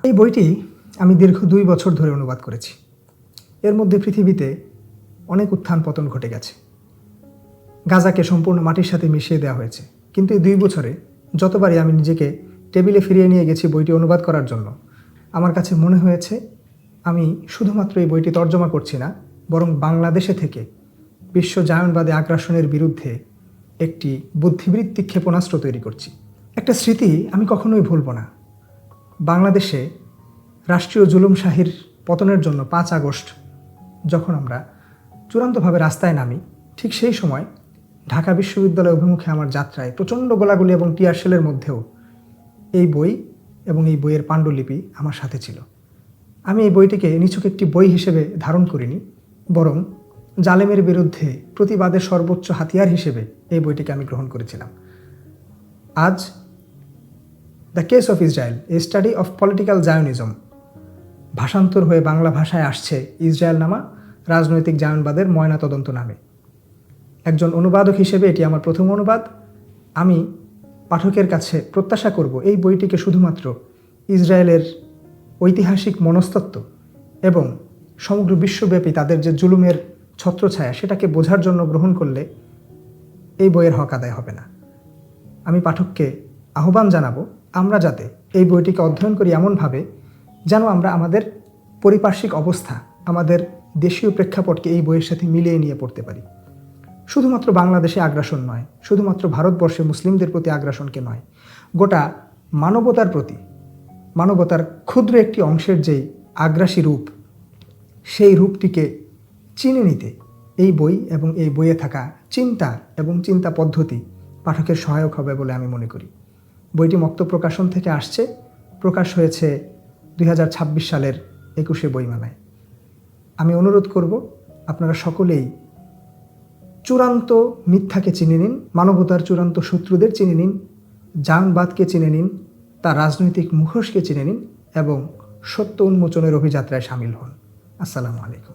এই বইটি আমি দীর্ঘ 2 বছর ধরে অনুবাদ করেছি। এর মধ্যে পৃথিবীতে অনেক উত্থান পতন ঘটে গেছে। গাজাকে সম্পূর্ণ মাটির সাথে মিশিয়ে দেওয়া হয়েছে। কিন্তু এই 2 বছরে যতবারই আমি নিজেকে টেবিলে ফিরিয়ে নিয়ে গেছি বইটি অনুবাদ করার জন্য, আমার কাছে মনে হয়েছে আমি শুধুমাত্র এই বইটি তর্জমা করছি না, বরং বাংলাদেশে থেকে বিশ্ব জায়নবাদী আগ্রাসনের বিরুদ্ধে একটি বুদ্ধিবৃত্তিক ক্ষেপণাস্ত্র তৈরি করছি। একটা স্মৃতি আমি কখনোই ভুলব না। বাংলাদেশে রাষ্ট্রীয় জুলুমশাহির পতনের জন্য 5 আগস্ট যখন আমরা চূড়ান্তভাবে রাস্তায় নামি, ঠিক সেই সময় ঢাকা বিশ্ববিদ্যালয় অভিমুখে আমার যাত্রায় প্রচণ্ড গোলাগুলি এবং টিয়ার শেলের মধ্যেও এই বই এবং এই বইয়ের পাণ্ডুলিপি আমার সাথে ছিল। আমি এই বইটিকে নিছক একটি বই হিসেবে ধারণ করিনি, বরং জালেমের বিরুদ্ধে প্রতিবাদের সর্বোচ্চ হাতিয়ার হিসেবে এই বইটিকে আমি গ্রহণ করেছিলাম। আজ the case of Israel, a study of political Zionism ভাষান্তর হয়ে বাংলা ভাষায় আসছে ইসরায়েল নামা রাজনৈতিক জায়নবাদের ময়নাতদন্ত নামে। একজন অনুবাদক হিসেবে এটি আমার প্রথম অনুবাদ। আমি পাঠকের কাছে প্রত্যাশা করব এই বইটিকে শুধুমাত্র ইসরায়েলের ঐতিহাসিক মনস্তত্ত্ব এবং সমগ্র বিশ্বব্যাপী তাদের যে জুলুমের ছত্রছায়া সেটাকে বোঝার জন্য গ্রহণ করলে এই বইয়ের হক আদায় হবে না। আমি পাঠককে আহ্বান জানাবো আমরা যাতে এই বইটিকে অধ্যয়ন করি এমনভাবে যেন আমরা আমাদের পারিপার্শ্বিক অবস্থা, আমাদের দেশীয় প্রেক্ষাপটকে এই বইয়ের সাথে মিলিয়ে নিয়ে পড়তে পারি। শুধুমাত্র বাংলাদেশে আগ্রাসন নয়, শুধুমাত্র ভারতবর্ষে মুসলিমদের প্রতি আগ্রাসনকে নয়, গোটা মানবতার প্রতি, মানবতার ক্ষুদ্র একটি অংশের যেই আগ্রাসী রূপ, সেই রূপটিকে চিনে নিতে এই বই এবং এই বইয়ে থাকা চিন্তা এবং চিন্তা পদ্ধতি পাঠকের সহায়ক হবে বলে আমি মনে করি। বইটি মক্ত প্রকাশন থেকে আসছে, প্রকাশ হয়েছে 2026 সালের 21শে বইমেলায়। আমি অনুরোধ করব আপনারা সকলেই চূড়ান্ত মিথ্যাকে চিনে নিন, মানবতার চূড়ান্ত শত্রুদের চিনে নিন, জায়নবাদকে চিনে নিন, তার রাজনৈতিক মুখোশকে চিনে নিন এবং সত্য উন্মোচনের অভিযাত্রায় সামিল হন। আসসালামু আলাইকুম।